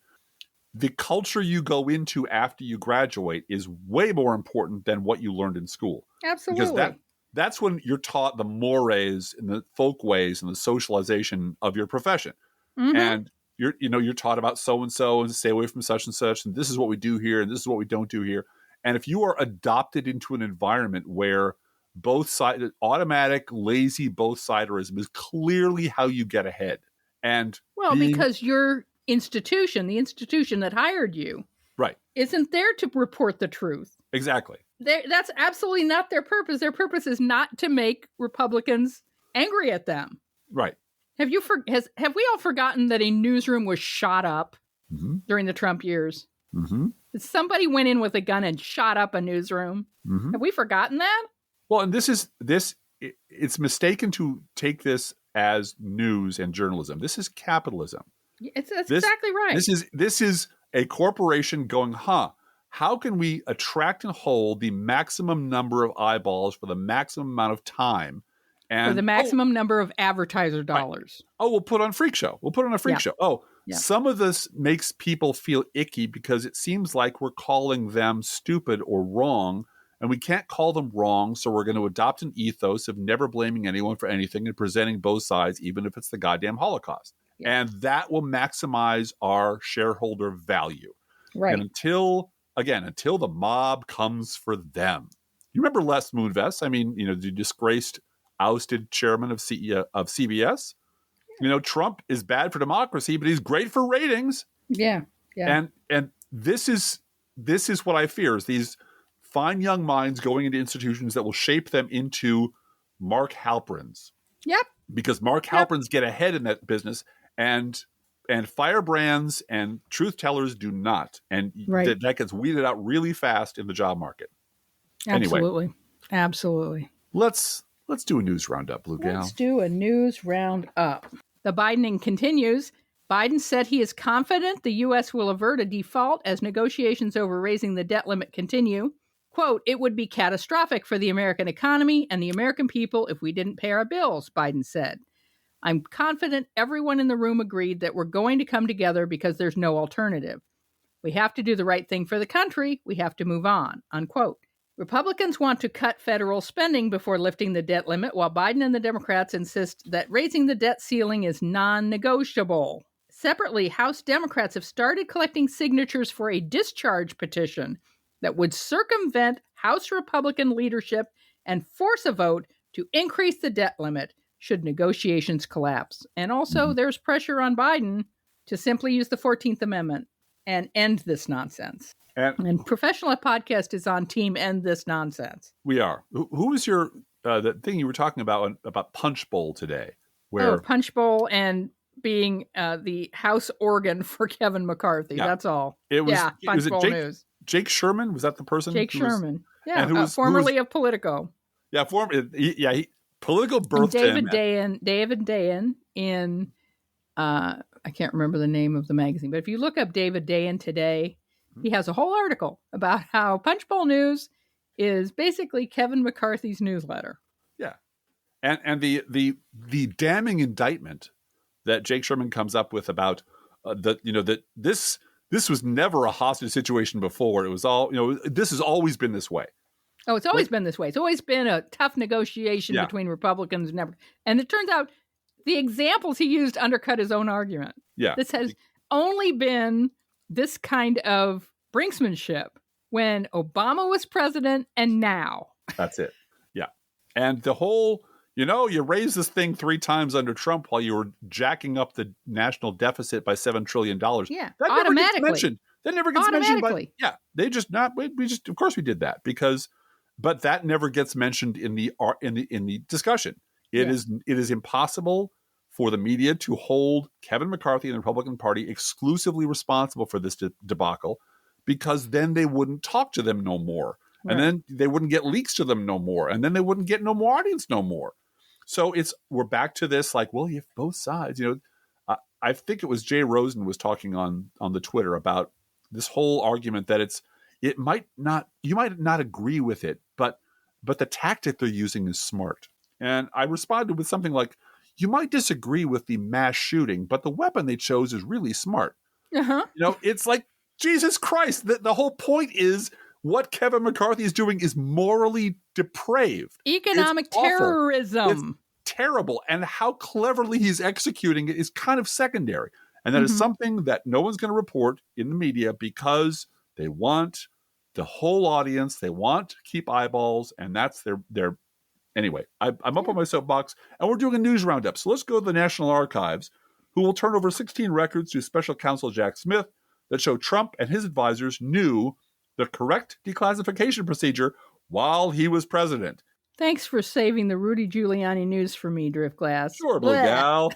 the culture you go into after you graduate is way more important than what you learned in school.
Absolutely.
Because that's when you're taught the mores and the folk ways and the socialization of your profession. Mm-hmm. And you're taught about so-and-so and stay away from such and such, and this is what we do here and this is what we don't do here. And if you are adopted into an environment where both sides, automatic, lazy both-siderism is clearly how you get ahead. And
because your institution, the institution that hired you,
right,
isn't there to report the truth.
Exactly.
That's absolutely not their purpose. Their purpose is not to make Republicans angry at them.
Right.
Have we all forgotten that a newsroom was shot up during the Trump years?
Mm-hmm.
Somebody went in with a gun and shot up a newsroom. Mm-hmm. Have we forgotten that?
Well, and it's mistaken to take this as news and journalism. This is capitalism.
That's exactly right.
This is a corporation going, how can we attract and hold the maximum number of eyeballs for the maximum amount of time? And
for the maximum number of advertiser dollars.
Right. We'll put on Freak Show. We'll put on a Freak Show. Some of this makes people feel icky because it seems like we're calling them stupid or wrong, and we can't call them wrong, so we're going to adopt an ethos of never blaming anyone for anything and presenting both sides, even if it's the goddamn Holocaust. Yeah. And that will maximize our shareholder value.
Right.
And until the mob comes for them. You remember Les Moonves? I mean, the disgraced, ousted chairman of CBS. Trump is bad for democracy, but he's great for ratings.
Yeah.
And this is what I fear, is these fine young minds going into institutions that will shape them into Mark Halperins.
Yep.
Because Mark Halperins get ahead in that business, and firebrands and truth tellers do not. And that gets weeded out really fast in the job market.
Absolutely.
Anyway,
absolutely.
Let's do a news roundup, Blue Gal.
Let's do a news roundup. The Bidening continues. Biden said he is confident the U.S. will avert a default as negotiations over raising the debt limit continue. Quote, it would be catastrophic for the American economy and the American people if we didn't pay our bills, Biden said. I'm confident everyone in the room agreed that we're going to come together because there's no alternative. We have to do the right thing for the country. We have to move on, unquote. Republicans want to cut federal spending before lifting the debt limit, while Biden and the Democrats insist that raising the debt ceiling is non-negotiable. Separately, House Democrats have started collecting signatures for a discharge petition that would circumvent House Republican leadership and force a vote to increase the debt limit should negotiations collapse. And also, there's pressure on Biden to simply use the 14th Amendment and end this nonsense. And Professional Podcast is on team end this nonsense.
We are. Who was your, the thing you were talking about Punch Bowl today? Where
Punch Bowl and being the House organ for Kevin McCarthy. Yeah. That's all.
It was,
Punch Bowl News.
Jake Sherman? Was that the person?
Jake Sherman. Formerly of Politico.
Yeah, Politico birthed him.
David Dayen in, I can't remember the name of the magazine, but if you look up David Dayen today, he has a whole article about how Punch Bowl News is basically Kevin McCarthy's newsletter.
Yeah. And the damning indictment that Jake Sherman comes up with about that this was never a hostage situation before. It was all, this has always been this way.
Oh, it's always been this way. It's always been a tough negotiation between Republicans and Democrats. And it turns out the examples he used undercut his own argument.
Yeah.
This has only been this kind of brinksmanship when Obama was president and now.
That's it. Yeah. And the whole, you raised this thing 3 times under Trump while you were jacking up the national deficit by $7 trillion.
Yeah.
That
automatically.
Never gets mentioned. That never gets mentioned. They just of course we did that but that never gets mentioned in the discussion. It is impossible for the media to hold Kevin McCarthy and the Republican Party exclusively responsible for this debacle, because then they wouldn't talk to them no more. Right. And then they wouldn't get leaks to them no more. And then they wouldn't get no more audience no more. So we're back to this, like, well, you have both sides. I think it was Jay Rosen was talking on the Twitter about this whole argument that you might not agree with it, but the tactic they're using is smart. And I responded with something like, you might disagree with the mass shooting, but the weapon they chose is really smart.
Uh-huh.
It's like, Jesus Christ, the whole point is what Kevin McCarthy is doing is morally depraved.
Economic terrorism.
It's terrible. And how cleverly he's executing it is kind of secondary. And that is something that no one's going to report in the media because they want the whole audience. They want to keep eyeballs. And that's their anyway, I'm up on my soapbox, and we're doing a news roundup. So let's go to the National Archives, who will turn over 16 records to Special Counsel Jack Smith that show Trump and his advisors knew the correct declassification procedure while he was president.
Thanks for saving the Rudy Giuliani news for me, Driftglass.
Sure, Blue Gal.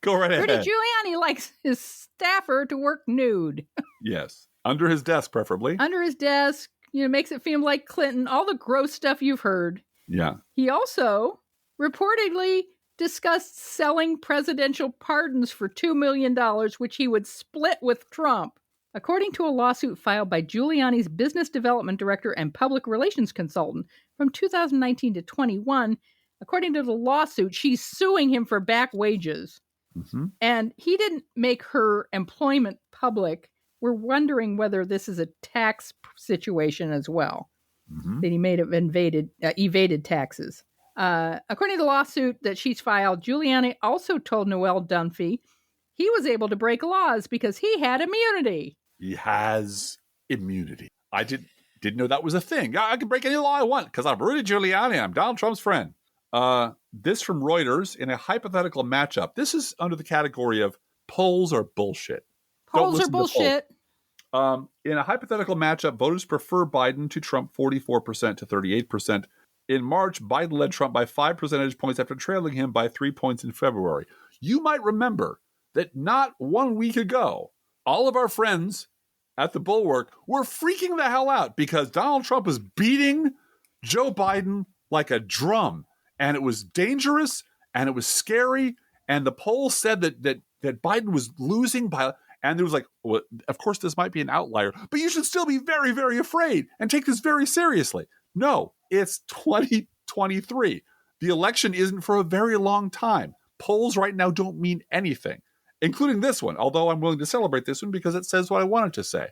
Go right ahead.
Rudy Giuliani likes his staffer to work nude.
Yes. Under his desk, preferably.
Under his desk. Makes it feel like Clinton. All the gross stuff you've heard.
Yeah.
He also reportedly discussed selling presidential pardons for $2 million, which he would split with Trump. According to a lawsuit filed by Giuliani's business development director and public relations consultant from 2019 to 21, according to the lawsuit, she's suing him for back wages. Mm-hmm. And he didn't make her employment public. We're wondering whether this is a tax situation as well. Mm-hmm. That he may have evaded taxes. According to the lawsuit that she's filed, Giuliani also told Noelle Dunphy he was able to break laws because he had immunity.
He has immunity. I didn't know that was a thing. I can break any law I want because I'm Rudy Giuliani. I'm Donald Trump's friend. This from Reuters in a hypothetical matchup. This is under the category of polls are bullshit.
Polls are bullshit.
In a hypothetical matchup, voters prefer Biden to Trump 44% to 38%. In March, Biden led Trump by 5 percentage points after trailing him by 3 points in February. You might remember that not 1 week ago, all of our friends at the Bulwark were freaking the hell out because Donald Trump was beating Joe Biden like a drum. And it was dangerous and it was scary. And the polls said that Biden was losing by... And there was like, well, of course, this might be an outlier, but you should still be very, very afraid and take this very seriously. No, it's 2023. The election isn't for a very long time. Polls right now don't mean anything, including this one, although I'm willing to celebrate this one because it says what I want it to say.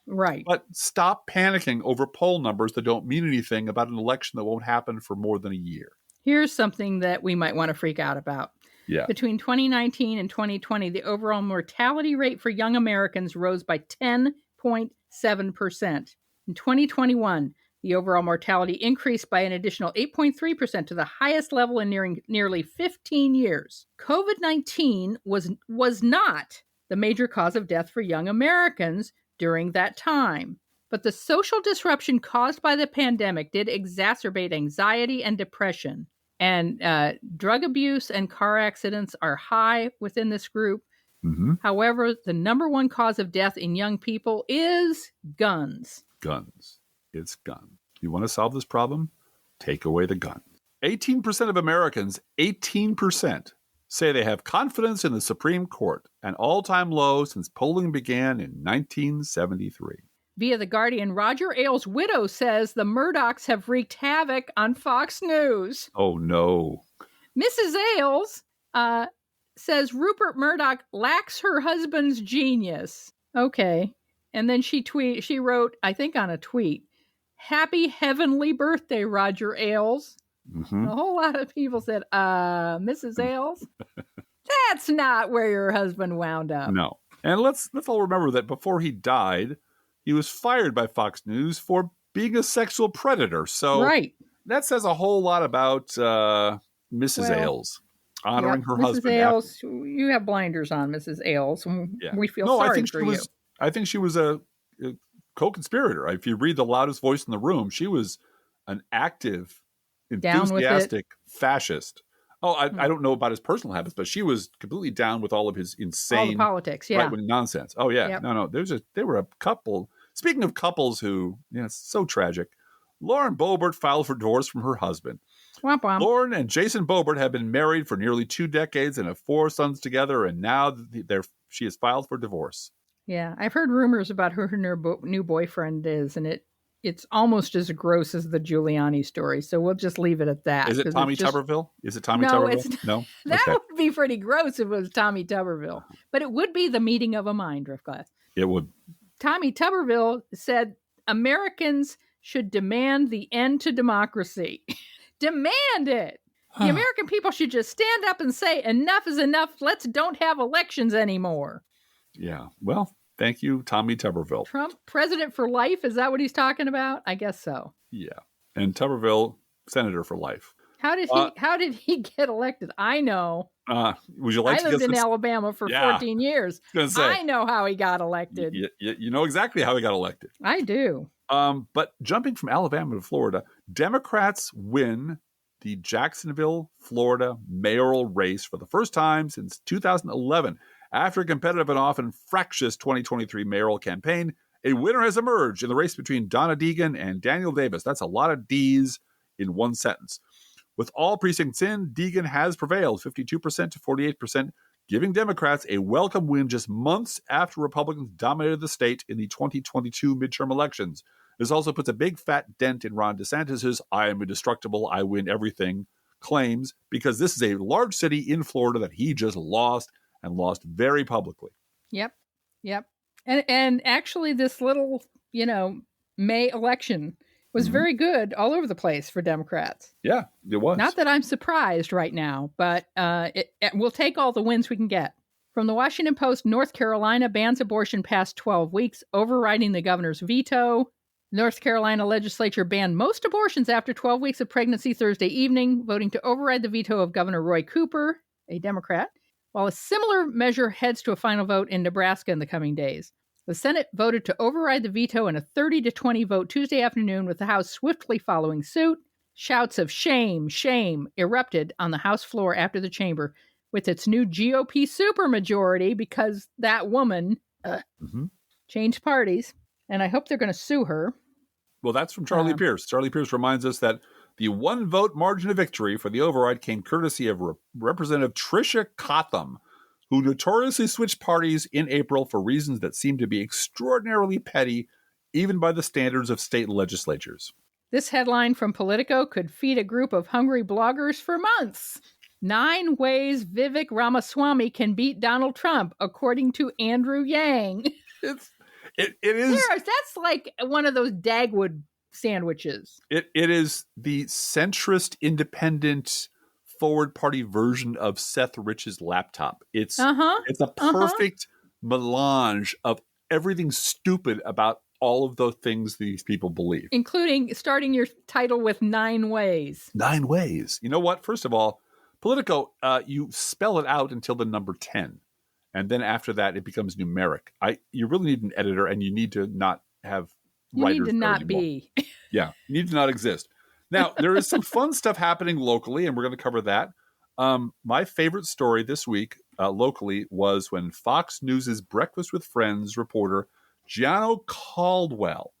Right.
But stop panicking over poll numbers that don't mean anything about an election that won't happen for more than a year. Here's
something that we might want to freak out about.
Yeah.
Between 2019 and 2020, the overall mortality rate for young Americans rose by 10.7%. In 2021, the overall mortality increased by an additional 8.3% to the highest level in nearly 15 years. COVID-19 was not the major cause of death for young Americans during that time. But the social disruption caused by the pandemic did exacerbate anxiety and depression. And drug abuse and car accidents are high within this group.
Mm-hmm.
However, the number one cause of death in young people is guns.
Guns. It's guns. You want to solve this problem? Take away the gun. 18% of Americans, 18%, say they have confidence in the Supreme Court, an all-time low since polling began in 1973.
Via The Guardian, Roger Ailes' widow says the Murdochs have wreaked havoc on Fox News.
Oh, no.
Mrs. Ailes says Rupert Murdoch lacks her husband's genius. Okay. And then she wrote, I think on a tweet, "Happy heavenly birthday, Roger Ailes."
Mm-hmm.
A whole lot of people said, Mrs. Ailes, that's not where your husband wound up.
No. And let's all remember that before he died, he was fired by Fox News for being a sexual predator. So that says a whole lot about Mrs. Ailes honoring her husband.
Mrs. Ailes, you have blinders on, Mrs. Ailes.
Yeah.
We feel sorry for you.
I think she was a co-conspirator. If you read The Loudest Voice in the Room, she was an active, enthusiastic fascist. Oh, I don't know about his personal habits, but she was completely down with all of his insane
all the politics,
right-wing nonsense. Oh, yeah. Yep. No. They were a couple. Speaking of couples who, it's so tragic. Lauren Bobert filed for divorce from her husband.
Womp womp.
Lauren and Jason Bobert have been married for nearly 2 decades and have 4 sons together, and now she has filed for divorce.
Yeah, I've heard rumors about who her new boyfriend is, and it's almost as gross as the Giuliani story. So we'll just leave it at that.
Is it Tommy Tuberville? Is it Tommy Tuberville? No?
That would be pretty gross if it was Tommy Tuberville. But it would be the meeting of a mind, Riffclass.
It would.
Tommy Tuberville said Americans should demand the end to democracy. Demand it. The American people should just stand up and say, enough is enough. Let's don't have elections anymore.
Yeah. Well, thank you, Tommy Tuberville.
Trump, president for life? Is that what he's talking about? I guess so.
Yeah. And Tuberville, senator for life.
How did he get elected? I know.
Would you like
I lived in Alabama for 14 years. I know how he got elected.
You know exactly how he got elected.
I do.
But jumping from Alabama to Florida, Democrats win the Jacksonville, Florida mayoral race for the first time since 2011. After a competitive and often fractious 2023 mayoral campaign, a winner has emerged in the race between Donna Deegan and Daniel Davis. That's a lot of D's in one sentence. With all precincts in, Deegan has prevailed 52% to 48%, giving Democrats a welcome win just months after Republicans dominated the state in the 2022 midterm elections. This also puts a big fat dent in Ron DeSantis' "I am indestructible, I win everything" claims, because this is a large city in Florida that he just lost, and lost very publicly.
Yep. And actually this little, May election was very good all over the place for Democrats.
Yeah, it was.
Not that I'm surprised right now, but we'll take all the wins we can get. From the Washington Post, North Carolina bans abortion past 12 weeks, overriding the governor's veto. North Carolina legislature banned most abortions after 12 weeks of pregnancy Thursday evening, voting to override the veto of Governor Roy Cooper, a Democrat, while a similar measure heads to a final vote in Nebraska in the coming days. The Senate voted to override the veto in a 30-20 vote Tuesday afternoon, with the House swiftly following suit. Shouts of shame, shame erupted on the House floor after the chamber, with its new GOP supermajority, because that woman changed parties. And I hope they're going to sue her.
Well, that's from Charlie Pierce. Charlie Pierce reminds us that the 1-vote margin of victory for the override came courtesy of Representative Tricia Cotham, who notoriously switched parties in April for reasons that seem to be extraordinarily petty, even by the standards of state legislatures.
This headline from Politico could feed a group of hungry bloggers for months. 9 ways Vivek Ramaswamy can beat Donald Trump, according to Andrew Yang.
It is.
That's like one of those Dagwood sandwiches.
It is the centrist, independent, forward party version of Seth Rich's laptop. It's a perfect melange of everything stupid about all of the things these people believe.
Including starting your title with 9 ways.
9 ways. You know what? First of all, Politico, you spell it out until the number 10. And then after that, it becomes numeric. You really need an editor, and you need to not have writers.
You need to not be.
Yeah, you need to not exist. Now, there is some fun stuff happening locally, and we're going to cover that. My favorite story this week locally was when Fox News' Breakfast with Friends reporter Gianno Caldwell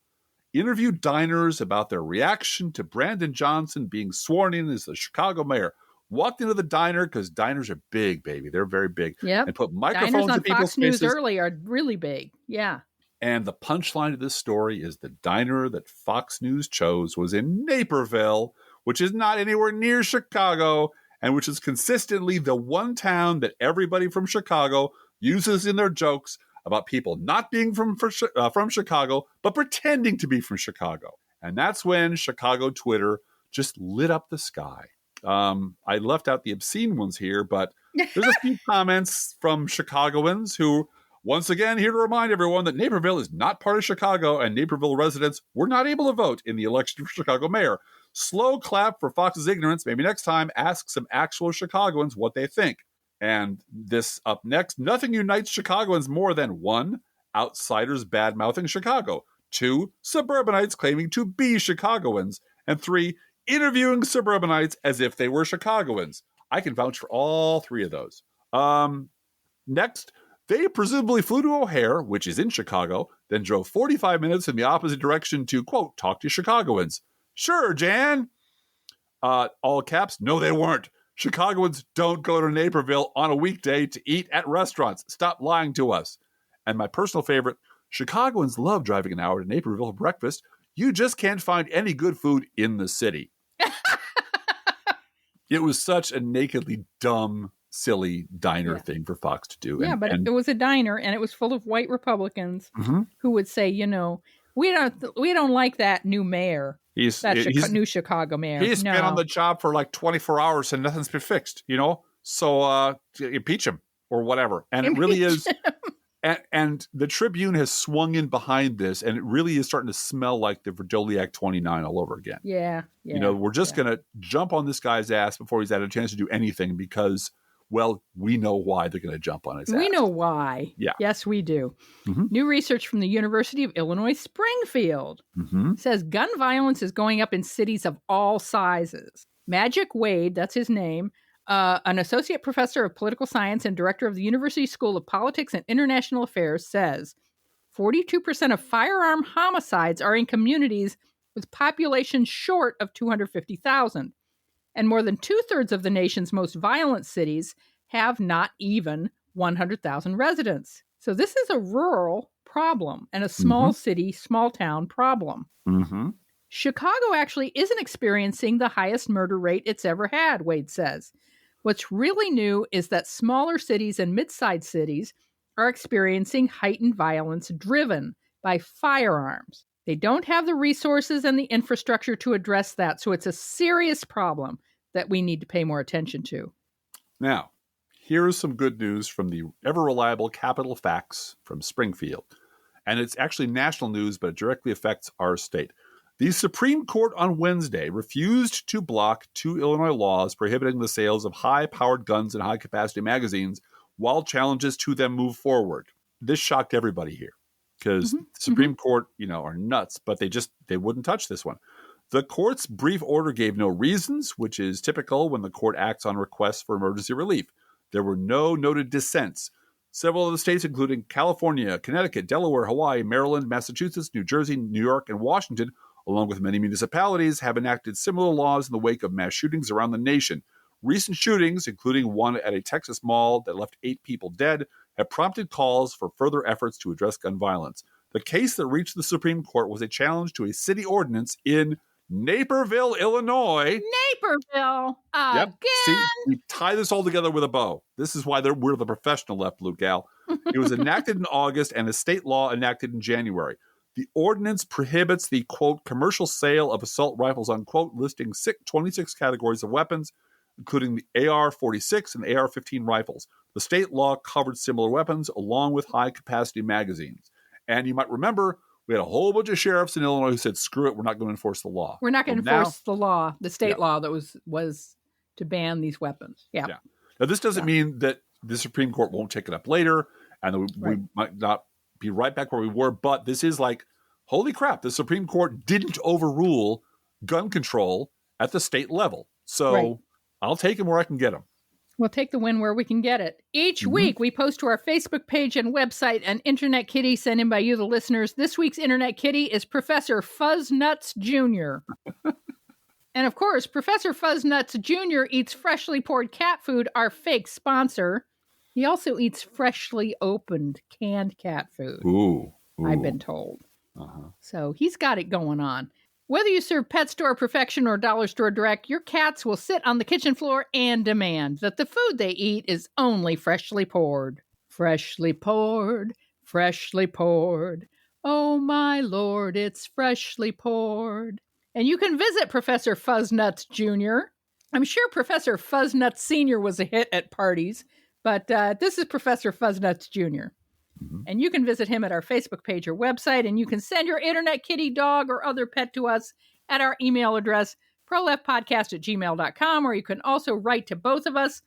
interviewed diners about their reaction to Brandon Johnson being sworn in as the Chicago mayor. Walked into the diner, because diners are big, baby. They're very big.
Yep.
And put microphones in people's
Fox News
faces.
early are really big. Yeah.
And the punchline of this story is the diner that Fox News chose was in Naperville, which is not anywhere near Chicago, and which is consistently the one town that everybody from Chicago uses in their jokes about people not being from Chicago, but pretending to be from Chicago. And that's when Chicago Twitter just lit up the sky. I left out the obscene ones here, but there's a few comments from Chicagoans who, once again, here to remind everyone that Naperville is not part of Chicago, and Naperville residents were not able to vote in the election for Chicago mayor. Slow clap for Fox's ignorance. Maybe next time, ask some actual Chicagoans what they think. And this up next, nothing unites Chicagoans more than 1, outsiders bad-mouthing Chicago, 2, suburbanites claiming to be Chicagoans, and 3, interviewing suburbanites as if they were Chicagoans. I can vouch for all 3 of those. Next, they presumably flew to O'Hare, which is in Chicago, then drove 45 minutes in the opposite direction to, quote, talk to Chicagoans. Sure, Jan. All caps, no, they weren't. Chicagoans don't go to Naperville on a weekday to eat at restaurants. Stop lying to us. And my personal favorite, Chicagoans love driving an hour to Naperville for breakfast. You just can't find any good food in the city. It was such a nakedly dumb, silly diner thing for Fox to do.
Yeah, but it was a diner, and it was full of white Republicans who would say, we don't like that new mayor. He's new Chicago mayor.
He's been on the job for like 24 hours and nothing's been fixed, So impeach him or whatever. And it really is. And the Tribune has swung in behind this, and it really is starting to smell like the Verdoliak 29 all over again.
Yeah.
We're just going to jump on this guy's ass before he's had a chance to do anything because, well, we know why they're going to jump on his ass.
We know why.
Yeah.
Yes, we do. New research from the University of Illinois Springfield says gun violence is going up in cities of all sizes. Magic Wade, that's his name, an associate professor of political science and director of the University School of Politics and International Affairs, says 42% of firearm homicides are in communities with populations short of 250,000. And more than 2/3 of the nation's most violent cities have not even 100,000 residents. So this is a rural problem and a small city, small town problem. Chicago actually isn't experiencing the highest murder rate it's ever had, Wade says. What's really new is that smaller cities and mid-sized cities are experiencing heightened violence driven by firearms. They don't have the resources and the infrastructure to address that, so it's a serious problem that we need to pay more attention to.
Now, here is some good news from the ever-reliable Capital Facts from Springfield. And it's actually national news, but it directly affects our state. The Supreme Court on Wednesday refused to block 2 Illinois laws prohibiting the sales of high-powered guns and high-capacity magazines while challenges to them move forward. This shocked everybody here because the Supreme Court, are nuts, but they wouldn't touch this one. The court's brief order gave no reasons, which is typical when the court acts on requests for emergency relief. There were no noted dissents. Several of the states, including California, Connecticut, Delaware, Hawaii, Maryland, Massachusetts, New Jersey, New York, and Washington, along with many municipalities, have enacted similar laws in the wake of mass shootings around the nation. Recent shootings, including one at a Texas mall that left 8 people dead, have prompted calls for further efforts to address gun violence. The case that reached the Supreme Court was a challenge to a city ordinance in Naperville, Illinois.
Naperville again.
Yep. See, we tie this all together with a bow. This is why we're the professional left, Blue Gal. It was enacted in August and a state law enacted in January. The ordinance prohibits the, quote, commercial sale of assault rifles, unquote, listing 26 categories of weapons, including the AR-46 and AR-15 rifles. The state law covered similar weapons along with high-capacity magazines. And you might remember, we had a whole bunch of sheriffs in Illinois who said, screw it, we're not going to enforce the law.
We're not going to enforce the law, the state law that was to ban these weapons. Yeah.
Now, this doesn't mean that the Supreme Court won't take it up later and that we might not be right back where we were, but this is like, holy crap, the Supreme Court didn't overrule gun control at the state level. So I'll take them where I can get them.
We'll take the win where we can get it. Each week, we post to our Facebook page and website an Internet Kitty sent in by you, the listeners. This week's Internet Kitty is Professor Fuzznuts Jr. And of course, Professor Fuzznuts Jr. eats freshly poured cat food, our fake sponsor. He also eats freshly opened canned cat food.
Ooh.
I've been told. So he's got it going on. Whether you serve pet store perfection or dollar store direct, your cats will sit on the kitchen floor and demand that the food they eat is only freshly poured. Freshly poured, freshly poured. Oh my Lord, it's freshly poured. And you can visit Professor Fuzznuts Jr. I'm sure Professor Fuzznuts Sr. was a hit at parties, but this is Professor Fuzznuts Jr. And you can visit him at our Facebook page or website, and you can send your Internet Kitty, dog, or other pet to us at our email address, proleftpodcast@gmail.com, or you can also write to both of us.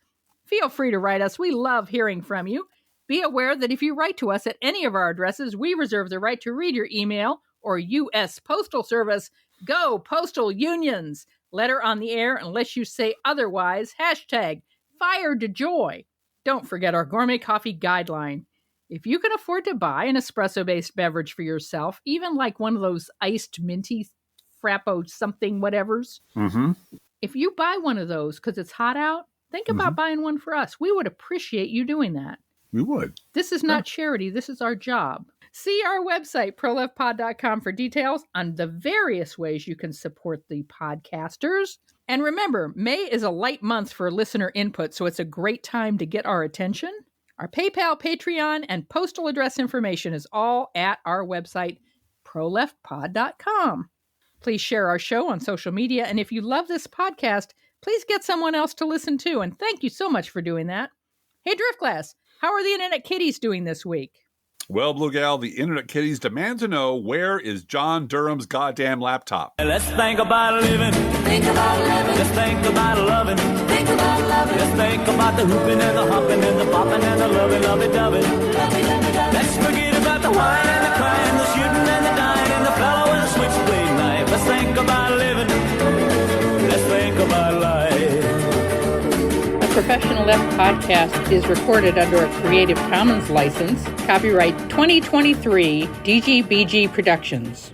Feel free to write us. We love hearing from you. Be aware that if you write to us at any of our addresses, we reserve the right to read your email or U.S. Postal Service. Go Postal Unions! Letter on the air unless you say otherwise. Hashtag Fire to Joy. Don't forget our gourmet coffee guideline. If you can afford to buy an espresso-based beverage for yourself, even like one of those iced minty frappo something whatevers, if you buy one of those because it's hot out, think about buying one for us. We would appreciate you doing that.
We would.
This is not charity. This is our job. See our website, proleftpod.com, for details on the various ways you can support the podcasters. And remember, May is a light month for listener input, so it's a great time to get our attention. Our PayPal, Patreon, and postal address information is all at our website, proleftpod.com. Please share our show on social media, and if you love this podcast, please get someone else to listen to, and thank you so much for doing that. Hey, Driftglass, how are the Internet Kitties doing this week?
Well, Blue Gal, the Internet Kitties demand to know, where is John Durham's goddamn laptop?
Let's think about living. Think about living. Let's think about loving. Think about loving. Let's think about the hooping and the hopping and the popping and the lovey-dovey. Let's forget about the wine and the crying, the shooting and the dying, and the fellow with a switchblade knife. Let's think about living. Let's think about life.
The Professional Left podcast is recorded under a Creative Commons license. Copyright 2023 DGBG Productions.